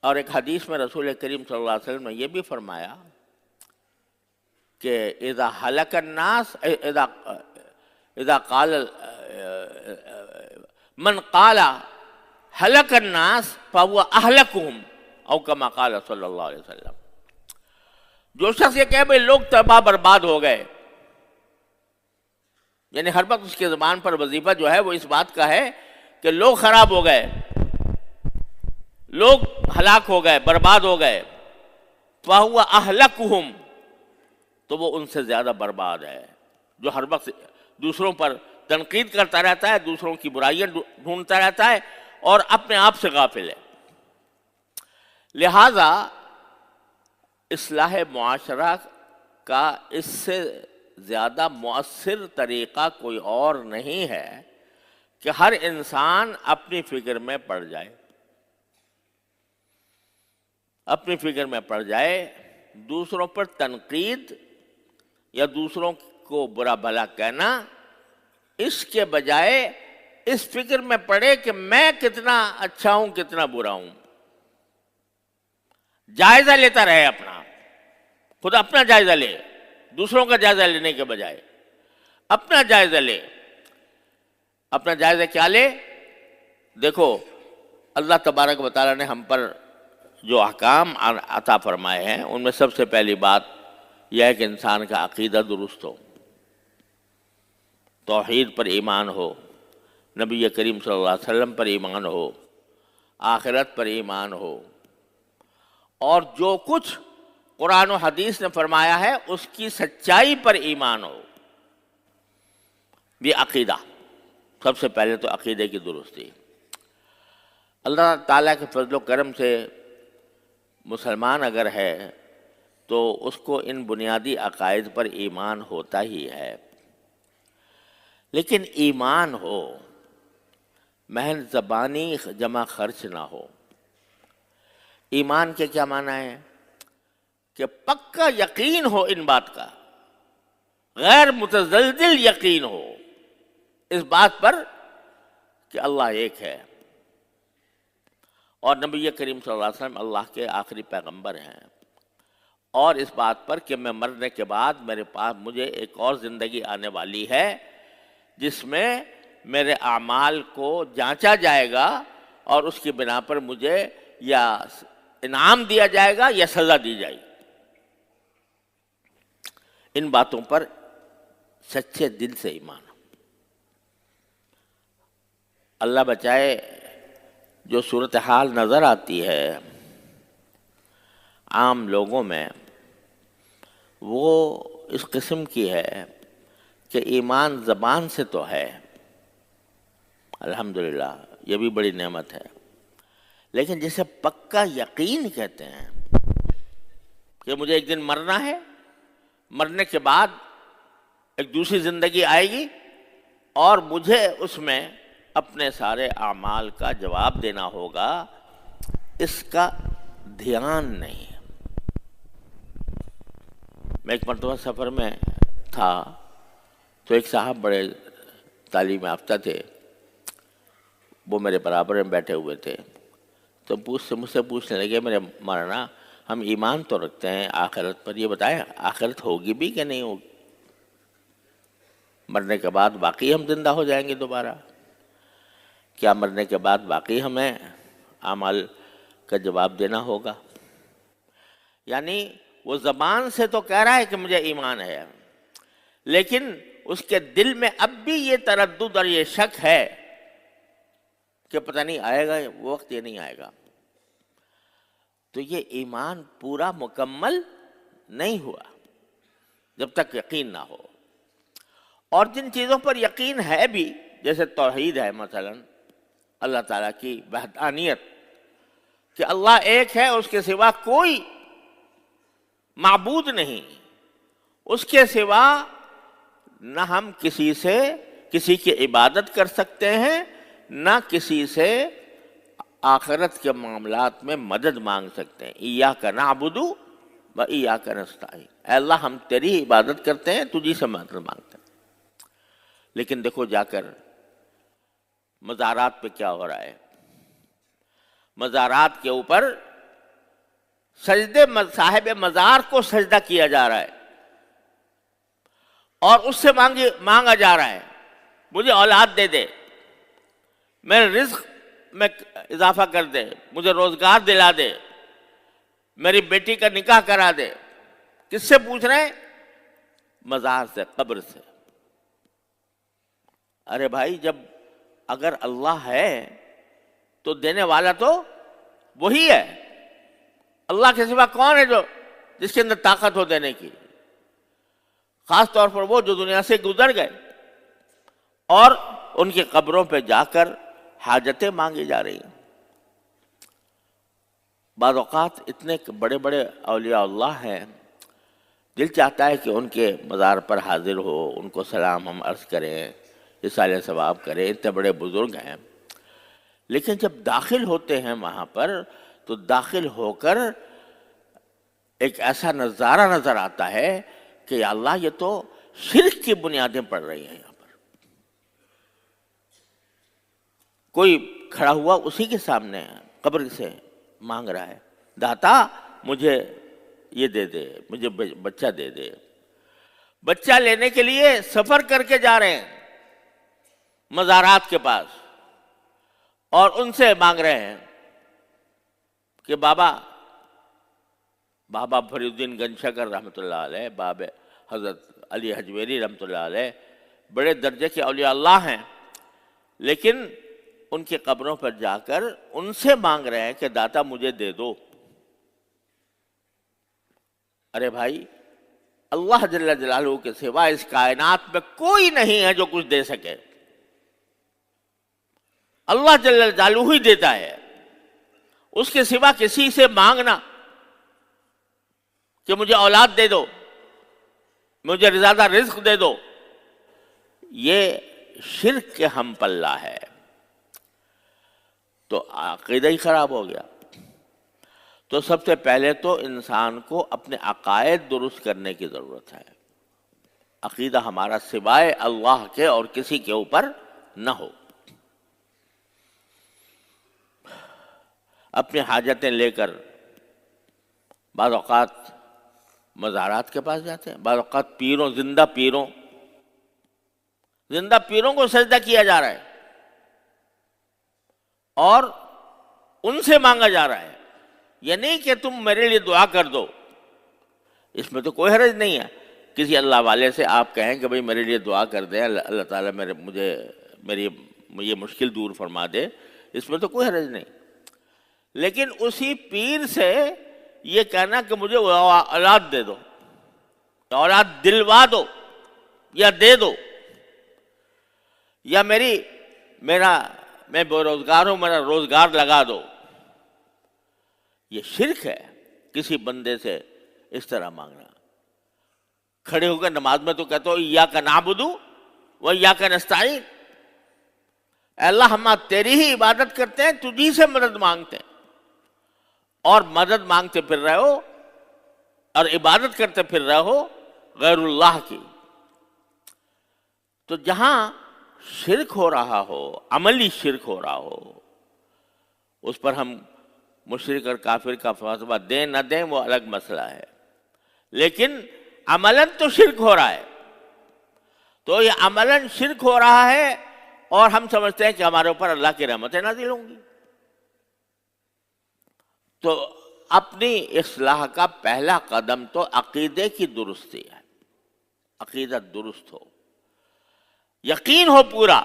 اور ایک حدیث میں رسول کریم صلی اللہ علیہ وسلم نے یہ بھی فرمایا کہ اذا ہلک الناس اذا قال من قال ہلک الناس فهو اہلکہم او کما قال صلی اللہ علیہ وسلم. جو شخص یہ کہے بھئی لوگ تباہ برباد ہو گئے، یعنی ہر وقت اس کے زبان پر وظیفہ جو ہے وہ اس بات کا ہے کہ لوگ خراب ہو گئے، لوگ ہلاک ہو گئے، برباد ہو گئے، فَهُوَ أَهْلَكُهُمْ، تو وہ ان سے زیادہ برباد ہے جو ہر وقت دوسروں پر تنقید کرتا رہتا ہے، دوسروں کی برائیاں ڈھونڈتا رہتا ہے اور اپنے آپ سے غافل ہے. لہذا اصلاح معاشرہ کا اس سے زیادہ مؤثر طریقہ کوئی اور نہیں ہے کہ ہر انسان اپنی فکر میں پڑ جائے، اپنی فکر میں پڑ جائے، دوسروں پر تنقید یا دوسروں کو برا بھلا کہنا اس کے بجائے اس فکر میں پڑے کہ میں کتنا اچھا ہوں کتنا برا ہوں. جائزہ لیتا رہے اپنا، خود اپنا جائزہ لے، دوسروں کا جائزہ لینے کے بجائے اپنا جائزہ لے. اپنا جائزہ کیا لے؟ دیکھو اللہ تبارک و تعالیٰ نے ہم پر جو احکام عطا فرمائے ہیں ان میں سب سے پہلی بات یہ ہے کہ انسان کا عقیدہ درست ہو، توحید پر ایمان ہو، نبی کریم صلی اللہ علیہ وسلم پر ایمان ہو، آخرت پر ایمان ہو، اور جو کچھ قرآن و حدیث نے فرمایا ہے اس کی سچائی پر ایمان ہو. یہ عقیدہ سب سے پہلے تو عقیدے کی درستی. اللہ تعالیٰ کے فضل و کرم سے مسلمان اگر ہے تو اس کو ان بنیادی عقائد پر ایمان ہوتا ہی ہے. لیکن ایمان ہو، محض زبانی جمع خرچ نہ ہو. ایمان کے کیا معنی ہے؟ کہ پکا یقین ہو ان بات کا، غیر متزلزل یقین ہو اس بات پر کہ اللہ ایک ہے اور نبی کریم صلی اللہ علیہ وسلم اللہ کے آخری پیغمبر ہیں، اور اس بات پر کہ میں مرنے کے بعد میرے پاس مجھے ایک اور زندگی آنے والی ہے جس میں میرے اعمال کو جانچا جائے گا اور اس کی بنا پر مجھے یا انعام دیا جائے گا یا سزا دی جائے گی. ان باتوں پر سچے دل سے ایمان. اللہ بچائے جو صورتحال نظر آتی ہے عام لوگوں میں وہ اس قسم کی ہے کہ ایمان زبان سے تو ہے، الحمدللہ یہ بھی بڑی نعمت ہے، لیکن جسے پکا یقین کہتے ہیں کہ مجھے ایک دن مرنا ہے، مرنے کے بعد ایک دوسری زندگی آئے گی اور مجھے اس میں اپنے سارے اعمال کا جواب دینا ہوگا، اس کا دھیان نہیں. میں ایک مرتبہ سفر میں تھا تو ایک صاحب بڑے تعلیم یافتہ تھے، وہ میرے برابر میں بیٹھے ہوئے تھے، تو مجھ سے پوچھنے لگے میرے مولانا ہم ایمان تو رکھتے ہیں آخرت پر، یہ بتائیں آخرت ہوگی بھی کہ نہیں ہوگی؟ مرنے کے بعد واقعی ہم زندہ ہو جائیں گے دوبارہ؟ کیا مرنے کے بعد واقعی ہمیں اعمال کا جواب دینا ہوگا؟ یعنی وہ زبان سے تو کہہ رہا ہے کہ مجھے ایمان ہے، لیکن اس کے دل میں اب بھی یہ تردد اور یہ شک ہے کہ پتہ نہیں آئے گا وہ وقت یا نہیں آئے گا. تو یہ ایمان پورا مکمل نہیں ہوا جب تک یقین نہ ہو. اور جن چیزوں پر یقین ہے بھی، جیسے توحید ہے مثلا، اللہ تعالیٰ کی وحدانیت کہ اللہ ایک ہے، اس کے سوا کوئی معبود نہیں، اس کے سوا نہ ہم کسی کی عبادت کر سکتے ہیں، نہ کسی سے آخرت کے معاملات میں مدد مانگ سکتے ہیں. ایاک نعبد و ایاک نستعین، اے اللہ ہم تیری عبادت کرتے ہیں، تجھی سے مدد مانگتے ہیں. لیکن دیکھو جا کر مزارات پہ کیا ہو رہا ہے. مزارات کے اوپر سجدے صاحب مزار کو سجدہ کیا جا رہا ہے اور اس سے مانگا جا رہا ہے مجھے اولاد دے دے، میرے رزق میں اضافہ کر دے، مجھے روزگار دلا دے، میری بیٹی کا نکاح کرا دے۔ کس سے پوچھ رہے ہیں؟ مزار سے، قبر سے۔ ارے بھائی، جب اگر اللہ ہے تو دینے والا تو وہی ہے۔ اللہ کے سوا کون ہے جو جس کے اندر طاقت ہو دینے کی؟ خاص طور پر وہ جو دنیا سے گزر گئے اور ان کی قبروں پہ جا کر حاجتیں مانگی جا رہی ہیں۔ بعض اوقات اتنے بڑے بڑے اولیاء اللہ ہیں، دل چاہتا ہے کہ ان کے مزار پر حاضر ہو، ان کو سلام ہم عرض کریں، اصالہ ثواب کریں، اتنے بڑے بزرگ ہیں، لیکن جب داخل ہوتے ہیں وہاں پر تو داخل ہو کر ایک ایسا نظارہ نظر آتا ہے کہ یا اللہ، یہ تو شرک کی بنیادیں پڑ رہی ہیں۔ یہاں پر کوئی کھڑا ہوا اسی کے سامنے قبر سے مانگ رہا ہے، داتا مجھے یہ دے دے، مجھے بچہ دے دے۔ بچہ لینے کے لیے سفر کر کے جا رہے ہیں مزارات کے پاس اور ان سے مانگ رہے ہیں کہ بابا فرید الدین گنج شکر رحمۃ اللہ علیہ، باب حضرت علی حجویری رحمۃ اللہ علیہ، بڑے درجے کے اولیاء اللہ ہیں، لیکن ان کی قبروں پر جا کر ان سے مانگ رہے ہیں کہ داتا مجھے دے دو۔ ارے بھائی، اللہ جل جلالہ کے سوا اس کائنات میں کوئی نہیں ہے جو کچھ دے سکے۔ اللہ جل جلالہ ہی دیتا ہے، اس کے سوا کسی سے مانگنا کہ مجھے اولاد دے دو، مجھے زیادہ رزق دے دو، یہ شرک کے ہم پلہ ہے، تو عقیدہ ہی خراب ہو گیا۔ تو سب سے پہلے تو انسان کو اپنے عقائد درست کرنے کی ضرورت ہے۔ عقیدہ ہمارا سوائے اللہ کے اور کسی کے اوپر نہ ہو۔ اپنی حاجتیں لے کر بعض اوقات مزارات کے پاس جاتے ہیں، بعض اوقات زندہ پیروں کو سجدہ کیا جا رہا ہے اور ان سے مانگا جا رہا ہے۔ یہ نہیں کہ تم میرے لیے دعا کر دو، اس میں تو کوئی حرج نہیں ہے۔ کسی اللہ والے سے آپ کہیں کہ بھئی میرے لیے دعا کر دیں، اللہ تعالیٰ میری یہ مشکل دور فرما دے، اس میں تو کوئی حرج نہیں۔ لیکن اسی پیر سے یہ کہنا کہ مجھے اولاد دے دو، اولاد دلوا دو یا دے دو، یا میں بے روزگار ہوں، میرا روزگار لگا دو، یہ شرک ہے۔ کسی بندے سے اس طرح مانگنا، کھڑے ہو کر نماز میں تو کہتے ہو ایاک نعبد و ایاک نستعین، اے اللہ ہم تیری ہی عبادت کرتے ہیں، تجھی سے مدد مانگتے ہیں، اور مدد مانگتے پھر رہے ہو اور عبادت کرتے پھر رہے ہو غیر اللہ کی۔ تو جہاں شرک ہو رہا ہو، عملی شرک ہو رہا ہو، اس پر ہم مشرک اور کافر کا فیصلہ دیں نہ دیں وہ الگ مسئلہ ہے، لیکن عملاً تو شرک ہو رہا ہے۔ تو یہ عملاً شرک ہو رہا ہے اور ہم سمجھتے ہیں کہ ہمارے اوپر اللہ کی رحمتیں نازل ہوں گی۔ تو اپنی اصلاح کا پہلا قدم تو عقیدے کی درستی ہے، عقیدہ درست ہو، یقین ہو پورا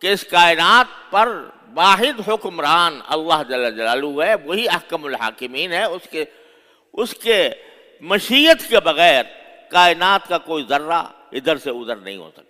کہ اس کائنات پر واحد حکمران اللہ جل جلالہ ہے، وہی احکم الحاکمین ہے، اس کے مشیت کے بغیر کائنات کا کوئی ذرہ ادھر سے ادھر نہیں ہو سکتا۔